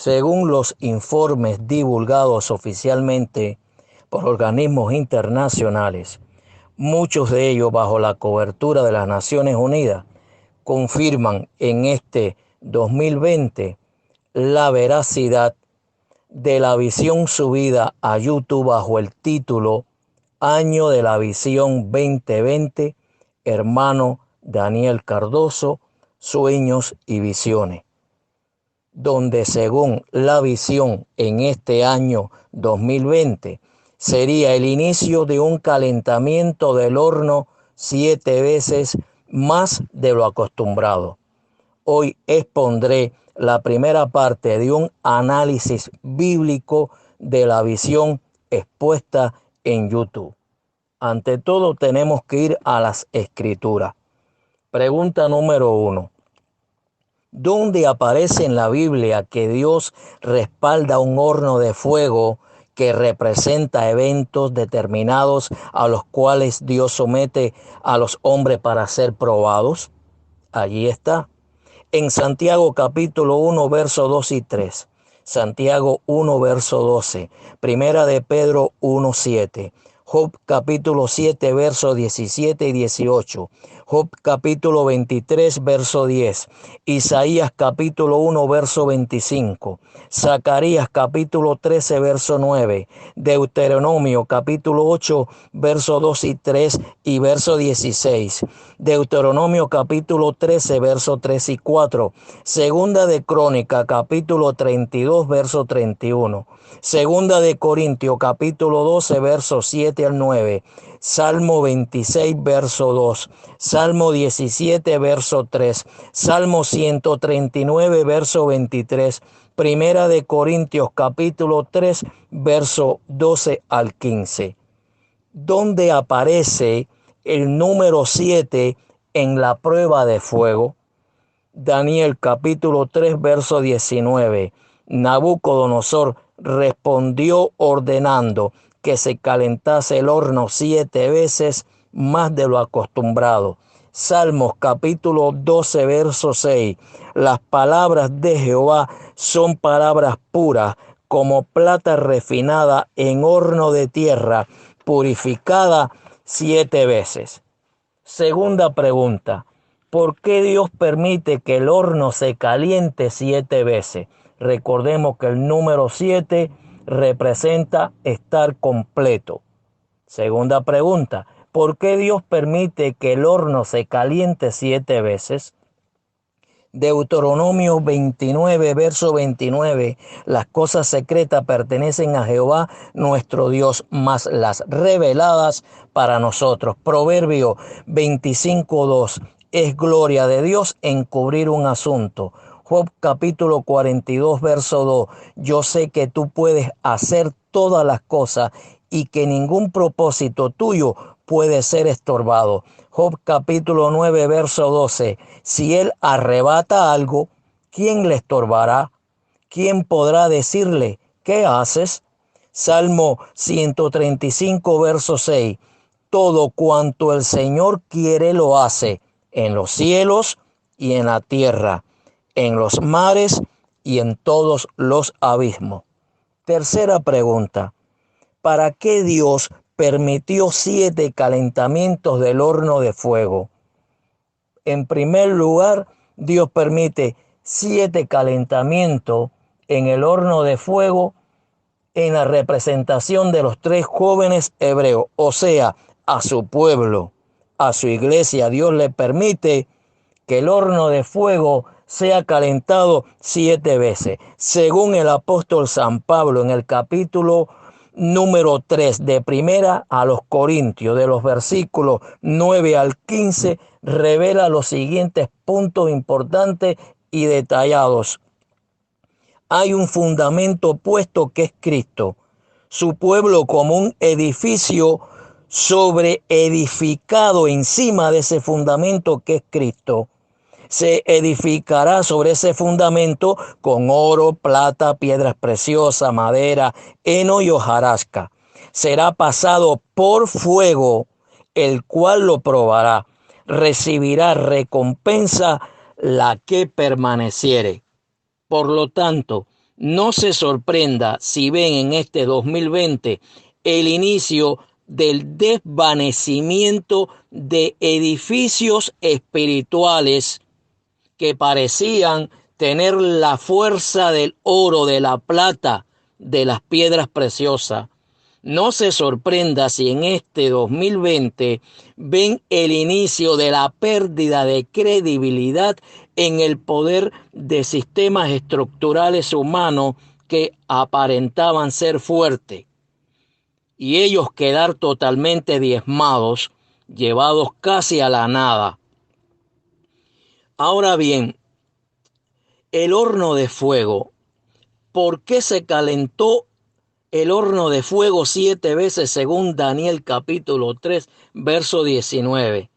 Según los informes divulgados oficialmente por organismos internacionales, muchos de ellos bajo la cobertura de las Naciones Unidas, confirman en este 2020 la veracidad de la visión subida a YouTube bajo el título Año de la Visión 2020, hermano Daniel Cardoso, Sueños y Visiones, donde según la visión en este año 2020 sería el inicio de un calentamiento del horno 7 veces más de lo acostumbrado. Hoy expondré la primera parte de un análisis bíblico de la visión expuesta en YouTube. Ante todo tenemos que ir a las Escrituras. Pregunta número 1. ¿Dónde aparece en la Biblia que Dios respalda un horno de fuego que representa eventos determinados a los cuales Dios somete a los hombres para ser probados? Allí está. En Santiago capítulo 1, verso 2 y 3. Santiago 1, verso 12. Primera de Pedro 1, 7. Job capítulo 7, verso 17 y 18. Job capítulo 23, verso 10. Isaías capítulo 1, verso 25. Zacarías capítulo 13, verso 9. Deuteronomio capítulo 8, verso 2 y 3 y verso 16. Deuteronomio capítulo 13, verso 3 y 4. Segunda de Crónica capítulo 32, verso 31. Segunda de Corintios capítulo 12, verso 7 al 9. Salmo 26, verso 2. Salmo 17, verso 3. Salmo 139, verso 23. Primera de Corintios capítulo 3, verso 12 al 15. ¿Dónde aparece el número 7 en la prueba de fuego? Daniel capítulo 3, verso 19. Nabucodonosor respondió ordenando que se calentase el horno 7 veces más de lo acostumbrado. Salmos capítulo 12, verso 6. Las palabras de Jehová son palabras puras, como plata refinada en horno de tierra, purificada 7 veces. Segunda pregunta. ¿Por qué Dios permite que el horno se caliente 7 veces? Recordemos que el número 7 representa estar completo. Segunda pregunta. ¿Por qué Dios permite que el horno se caliente 7 veces? Deuteronomio 29, verso 29. Las cosas secretas pertenecen a Jehová nuestro Dios, mas las reveladas para nosotros. Proverbio 25, 2. Es gloria de Dios encubrir un asunto. Job capítulo 42, verso 2. Yo sé que tú puedes hacer todas las cosas y que ningún propósito tuyo puede ser estorbado. Job capítulo 9, verso 12. Si él arrebata algo, ¿quién le estorbará? ¿Quién podrá decirle, ¿qué haces? Salmo 135, verso 6. Todo cuanto el Señor quiere lo hace, en los cielos y en la tierra, en los mares y en todos los abismos. Tercera pregunta. ¿Para qué Dios permitió 7 calentamientos del horno de fuego? En primer lugar, Dios permite 7 calentamientos en el horno de fuego en la representación de los 3 jóvenes hebreos, o sea, a su pueblo, a su iglesia. Dios le permite que el horno de fuego sea calentado 7 veces. Según el apóstol San Pablo en el capítulo número 3 de Primera a los Corintios, de los versículos 9 al 15, revela los siguientes puntos importantes y detallados. Hay un fundamento puesto que es Cristo, su pueblo como un edificio sobre edificado encima de ese fundamento que es Cristo. Se edificará sobre ese fundamento con oro, plata, piedras preciosas, madera, heno y hojarasca. Será pasado por fuego, el cual lo probará. Recibirá recompensa la que permaneciere. Por lo tanto, No se sorprenda si ven en este 2020 el inicio del desvanecimiento de edificios espirituales que parecían tener la fuerza del oro, de la plata, de las piedras preciosas. No se sorprenda si en este 2020 ven el inicio de la pérdida de credibilidad en el poder de sistemas estructurales humanos que aparentaban ser fuertes y ellos quedar totalmente diezmados, llevados casi a la nada. Ahora bien, el horno de fuego, ¿por qué se calentó el horno de fuego 7 veces según Daniel capítulo 3, verso 19?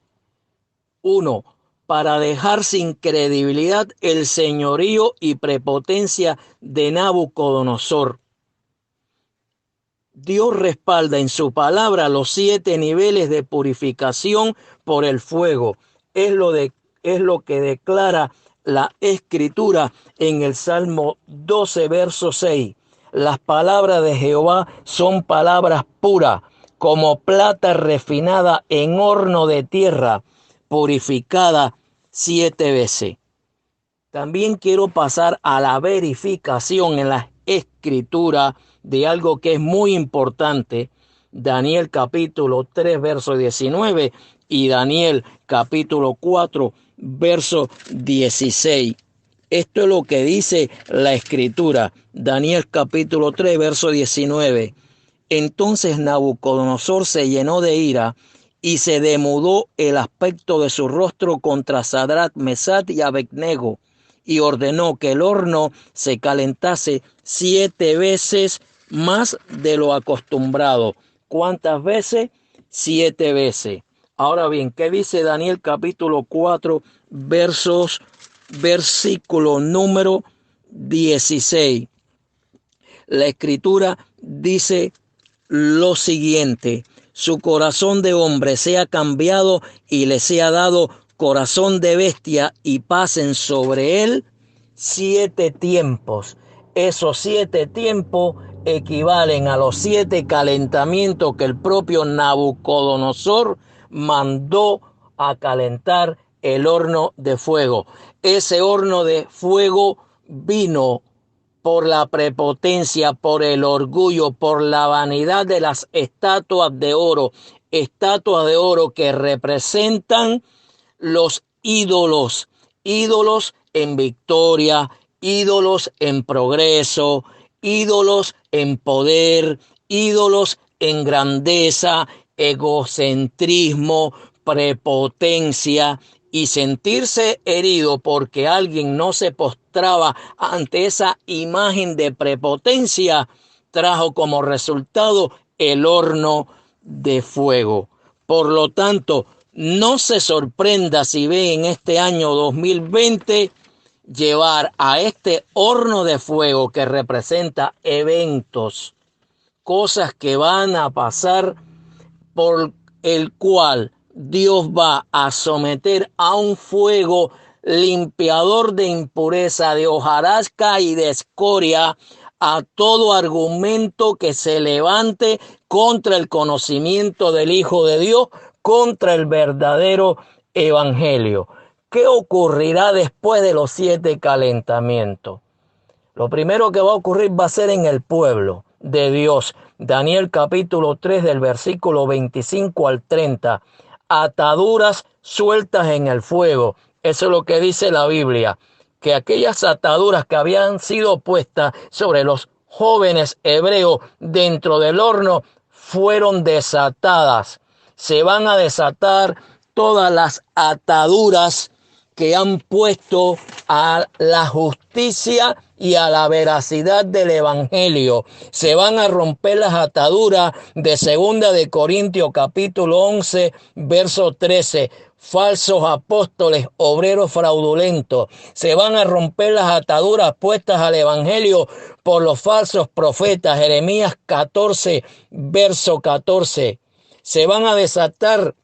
1. Para dejar sin credibilidad el señorío y prepotencia de Nabucodonosor. Dios respalda en su palabra los 7 niveles de purificación por el fuego. Es lo que declara la Escritura en el Salmo 12, verso 6. Las palabras de Jehová son palabras puras, como plata refinada en horno de tierra, purificada 7 veces. También quiero pasar a la verificación en la Escritura de algo que es muy importante. Daniel capítulo 3, verso 19 y Daniel capítulo 4, verso 16. Esto es lo que dice la Escritura. Daniel capítulo 3, verso 19. Entonces Nabucodonosor se llenó de ira y se demudó el aspecto de su rostro contra Sadrach, Mesach y Abednego, y ordenó que el horno se calentase 7 veces más de lo acostumbrado. ¿Cuántas veces? 7 veces. Ahora bien, ¿qué dice Daniel capítulo 4, versículo número 16? La Escritura dice lo siguiente: su corazón de hombre sea cambiado y le sea dado corazón de bestia, y pasen sobre él 7 tiempos. Esos 7 tiempos equivalen a los 7 calentamientos que el propio Nabucodonosor mandó a calentar el horno de fuego. Ese horno de fuego vino por la prepotencia, por el orgullo, por la vanidad de las estatuas de oro que representan los ídolos, ídolos en victoria, ídolos en progreso, ídolos en poder, ídolos en grandeza, egocentrismo, prepotencia, y sentirse herido porque alguien no se postraba ante esa imagen de prepotencia trajo como resultado el horno de fuego. Por lo tanto, no se sorprenda si ve en este año 2020 llevar a este horno de fuego que representa eventos, cosas que van a pasar, por el cual Dios va a someter a un fuego limpiador de impureza, de hojarasca y de escoria a todo argumento que se levante contra el conocimiento del Hijo de Dios, contra el verdadero evangelio. ¿Qué ocurrirá después de los 7 calentamientos? Lo primero que va a ocurrir va a ser en el pueblo de Dios. Daniel capítulo 3 del versículo 25 al 30. Ataduras sueltas en el fuego. Eso es lo que dice la Biblia. Que aquellas ataduras que habían sido puestas sobre los jóvenes hebreos dentro del horno fueron desatadas. Se van a desatar todas las ataduras que han puesto a la justicia y a la veracidad del evangelio. Se van a romper las ataduras de 2 de Corintios capítulo 11, verso 13. Falsos apóstoles, obreros fraudulentos. Se van a romper las ataduras puestas al evangelio por los falsos profetas. Jeremías 14, verso 14. Se van a desatar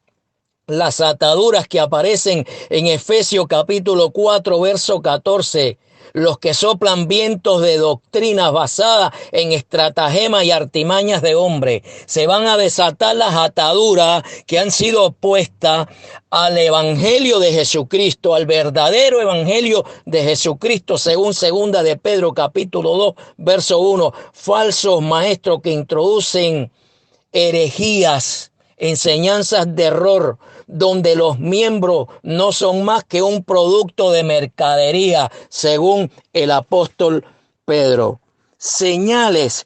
las ataduras que aparecen en Efesios capítulo 4, verso 14. los que soplan vientos de doctrinas basadas en estratagemas y artimañas de hombre. Se van a desatar las ataduras que han sido opuestas al evangelio de Jesucristo, al verdadero evangelio de Jesucristo, según segunda de Pedro capítulo 2, verso 1. Falsos maestros que introducen herejías, enseñanzas de error, donde los miembros no son más que un producto de mercadería, según el apóstol Pedro. Señales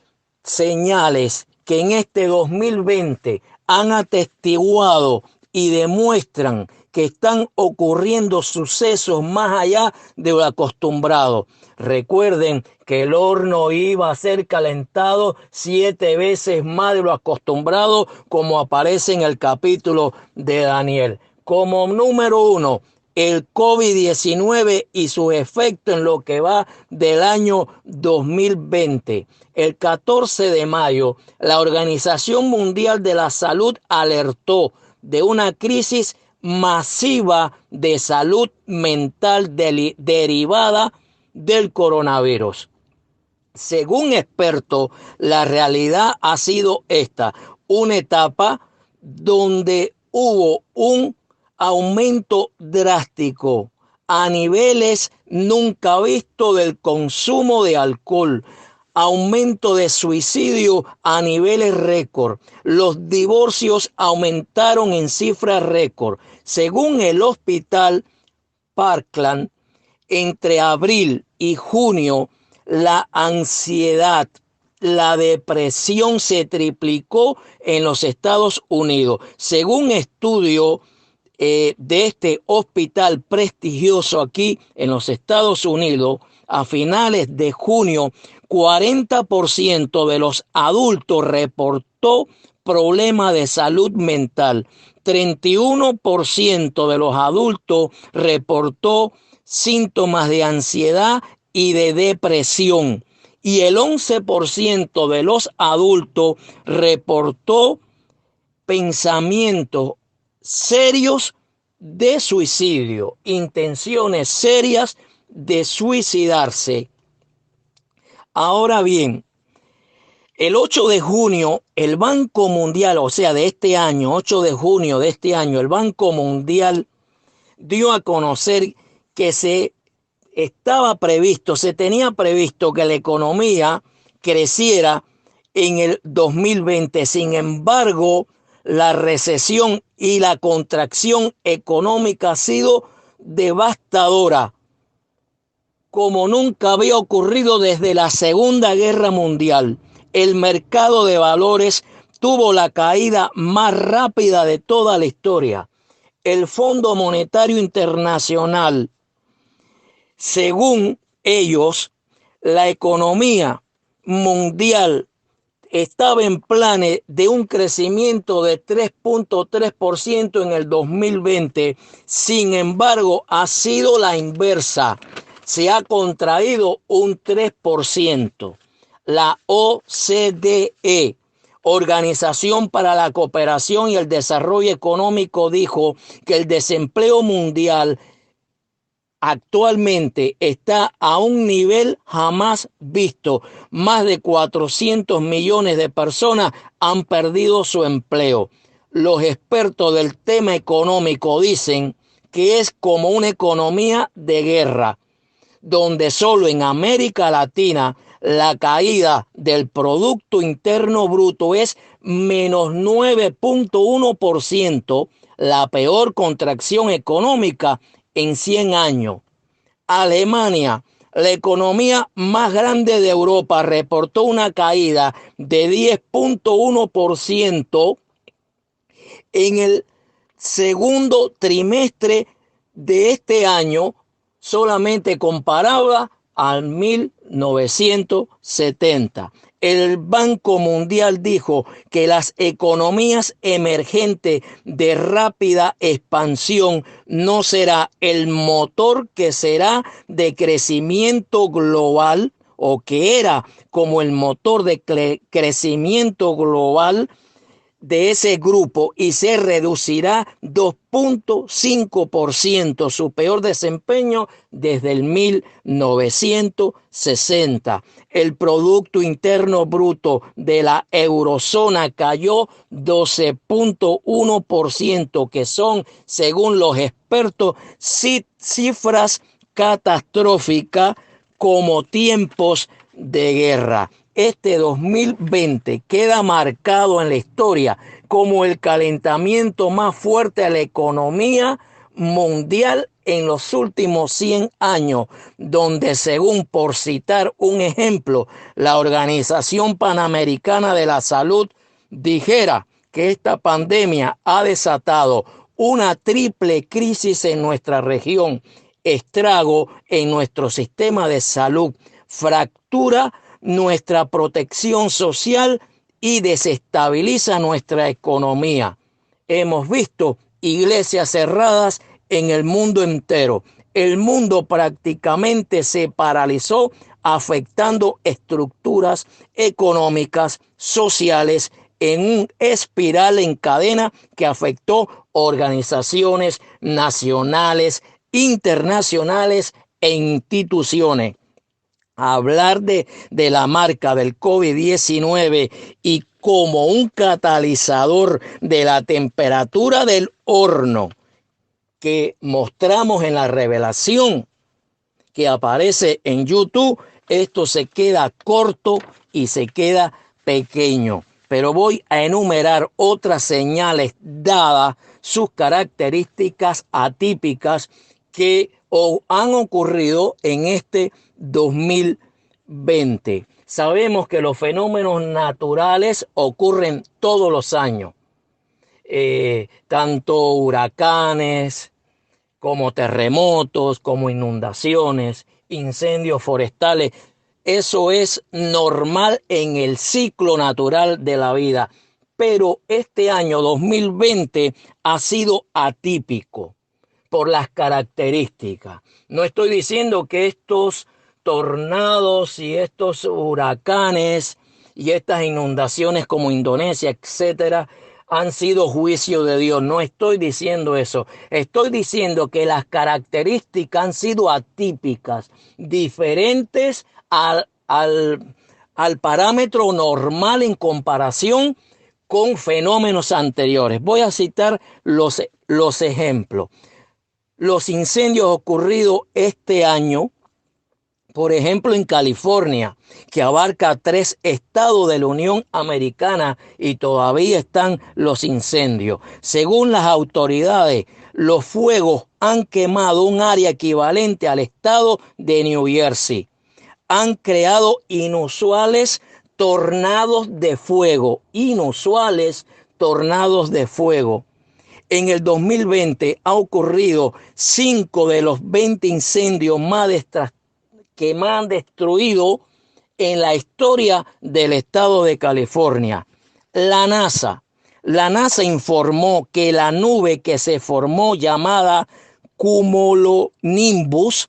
que en este 2020 han atestiguado y demuestran que están ocurriendo sucesos más allá de lo acostumbrado. Recuerden que el horno iba a ser calentado 7 veces más de lo acostumbrado, como aparece en el capítulo de Daniel. Como número 1, el COVID-19 y sus efectos en lo que va del año 2020. El 14 de mayo, la Organización Mundial de la Salud alertó de una crisis masiva de salud mental derivada del coronavirus. Según expertos, la realidad ha sido esta: una etapa donde hubo un aumento drástico a niveles nunca vistos del consumo de alcohol, aumento de suicidio a niveles récord. Los divorcios aumentaron en cifras récord. Según el hospital Parkland, entre abril y junio, la ansiedad, la depresión se triplicó en los Estados Unidos. Según estudio de este hospital prestigioso aquí en los Estados Unidos, a finales de junio, 40% de los adultos reportó problemas de salud mental. 31% de los adultos reportó síntomas de ansiedad y de depresión. Y el 11% de los adultos reportó pensamientos serios de suicidio, intenciones serias de suicidarse. Ahora bien, el 8 de junio, el Banco Mundial, o sea, de este año, 8 de junio de este año, el Banco Mundial dio a conocer que se tenía previsto que la economía creciera en el 2020. Sin embargo, la recesión y la contracción económica ha sido devastadora, como nunca había ocurrido desde la Segunda Guerra Mundial. El mercado de valores tuvo la caída más rápida de toda la historia. El Fondo Monetario Internacional, según ellos, la economía mundial estaba en planes de un crecimiento de 3.3% en el 2020. Sin embargo, ha sido la inversa. Se ha contraído un 3%. La OCDE, Organización para la Cooperación y el Desarrollo Económico, dijo que el desempleo mundial actualmente está a un nivel jamás visto. Más de 400 millones de personas han perdido su empleo. Los expertos del tema económico dicen que es como una economía de guerra, donde solo en América Latina la caída del Producto Interno Bruto es menos 9.1%, la peor contracción económica en 100 años. Alemania, la economía más grande de Europa, reportó una caída de 10.1% en el segundo trimestre de este año, solamente comparable al 1970. El Banco Mundial dijo que las economías emergentes de rápida expansión no será el motor que será de crecimiento global, o que era como el motor de crecimiento global de ese grupo y se reducirá 2,5% su peor desempeño desde el 1960. El Producto Interno Bruto de la eurozona cayó 12,1%, que son, según los expertos, cifras catastróficas como tiempos de guerra. Este 2020 queda marcado en la historia como el calentamiento más fuerte a la economía mundial en los últimos 100 años, donde, según, por citar un ejemplo, la Organización Panamericana de la Salud dijera que esta pandemia ha desatado una triple crisis en nuestra región: estrago en nuestro sistema de salud, fractura nuestra protección social y desestabiliza nuestra economía. Hemos visto iglesias cerradas en el mundo entero. El mundo prácticamente se paralizó, afectando estructuras económicas, sociales, en un espiral en cadena que afectó organizaciones nacionales, internacionales e instituciones. Hablar de la marca del COVID-19 y como un catalizador de la temperatura del horno que mostramos en la revelación que aparece en YouTube, esto se queda corto y se queda pequeño. Pero voy a enumerar otras señales dadas sus características atípicas que han ocurrido en este 2020. Sabemos que los fenómenos naturales ocurren todos los años, tanto huracanes como terremotos, como inundaciones, incendios forestales. Eso es normal en el ciclo natural de la vida. Pero este año 2020 ha sido atípico por las características. No estoy diciendo que estos tornados y estos huracanes y estas inundaciones como Indonesia, etcétera, han sido juicio de Dios. No estoy diciendo eso. Estoy diciendo que las características han sido atípicas, diferentes al parámetro normal en comparación con fenómenos anteriores. Voy a citar los ejemplos. Los incendios ocurridos este año, por ejemplo, en California, que abarca 3 estados de la Unión Americana, y todavía están los incendios. Según las autoridades, los fuegos han quemado un área equivalente al estado de New Jersey. Han creado inusuales tornados de fuego. En el 2020 ha ocurrido 5 de los 20 incendios que más han destruido en la historia del estado de California. La NASA informó que la nube que se formó, llamada cumulonimbus,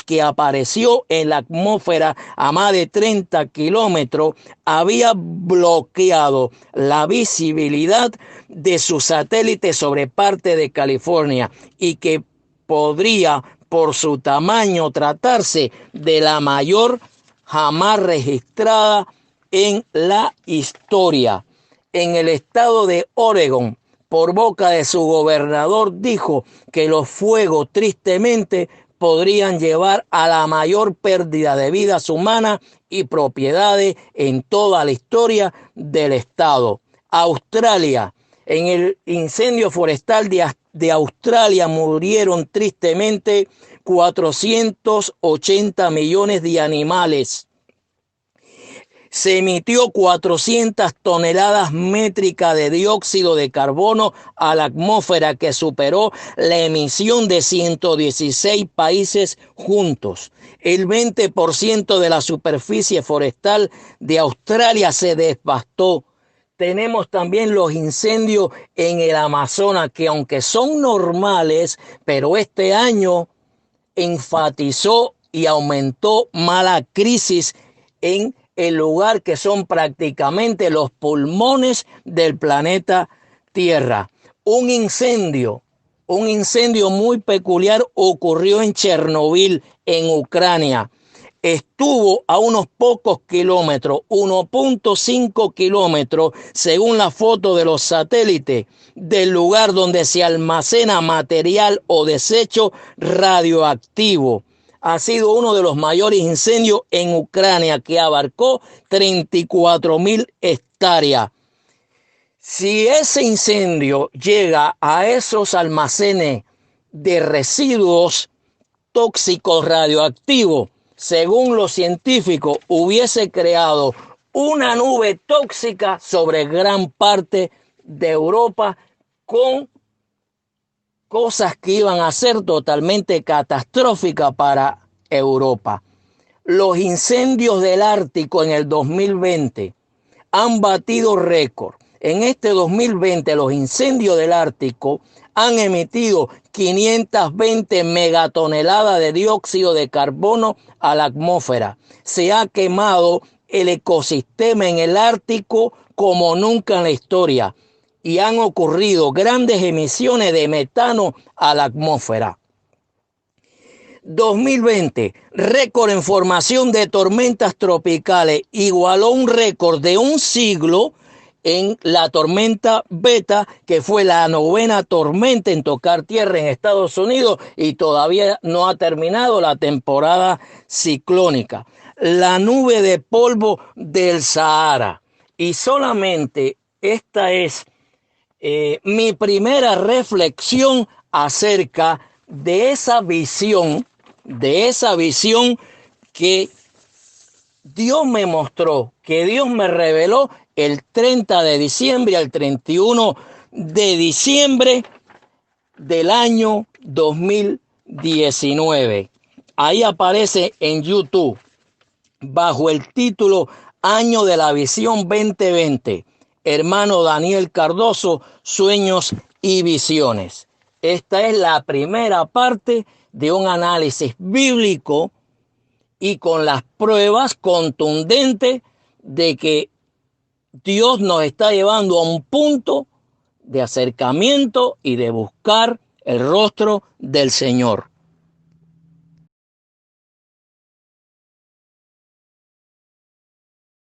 que apareció en la atmósfera a más de 30 kilómetros, había bloqueado la visibilidad de sus satélites sobre parte de California y que podría, por su tamaño, tratarse de la mayor jamás registrada en la historia. En el estado de Oregón, por boca de su gobernador, dijo que los fuegos tristemente podrían llevar a la mayor pérdida de vidas humanas y propiedades en toda la historia del estado. Australia, en el incendio forestal de Australia murieron tristemente 480 millones de animales. Se emitió 400 toneladas métricas de dióxido de carbono a la atmósfera, que superó la emisión de 116 países juntos. El 20% de la superficie forestal de Australia se devastó. Tenemos también los incendios en el Amazonas, que aunque son normales, pero este año enfatizó y aumentó más la crisis en el lugar que son prácticamente los pulmones del planeta Tierra. Un incendio muy peculiar ocurrió en Chernobyl, en Ucrania. Estuvo a unos pocos kilómetros, 1.5 kilómetros, según la foto de los satélites, del lugar donde se almacena material o desecho radioactivo. Ha sido uno de los mayores incendios en Ucrania, que abarcó 34.000 hectáreas. Si ese incendio llega a esos almacenes de residuos tóxicos radioactivos, según los científicos, hubiese creado una nube tóxica sobre gran parte de Europa, con cosas que iban a ser totalmente catastróficas para Europa. Los incendios del Ártico en el 2020 han batido récord. En este 2020 los incendios del Ártico han emitido 520 megatoneladas de dióxido de carbono a la atmósfera. Se ha quemado el ecosistema en el Ártico como nunca en la historia, y han ocurrido grandes emisiones de metano a la atmósfera. 2020, récord en formación de tormentas tropicales, igualó un récord de un siglo en la tormenta Beta, que fue la 9ª tormenta en tocar tierra en Estados Unidos, y todavía no ha terminado la temporada ciclónica. La nube de polvo del Sahara. Y solamente esta es mi primera reflexión acerca de esa visión que Dios me mostró, que Dios me reveló el 30 de diciembre al 31 de diciembre del año 2019. Ahí aparece en YouTube, bajo el título Año de la Visión 2020. Hermano Daniel Cardoso, Sueños y Visiones. Esta es la primera parte de un análisis bíblico y con las pruebas contundentes de que Dios nos está llevando a un punto de acercamiento y de buscar el rostro del Señor.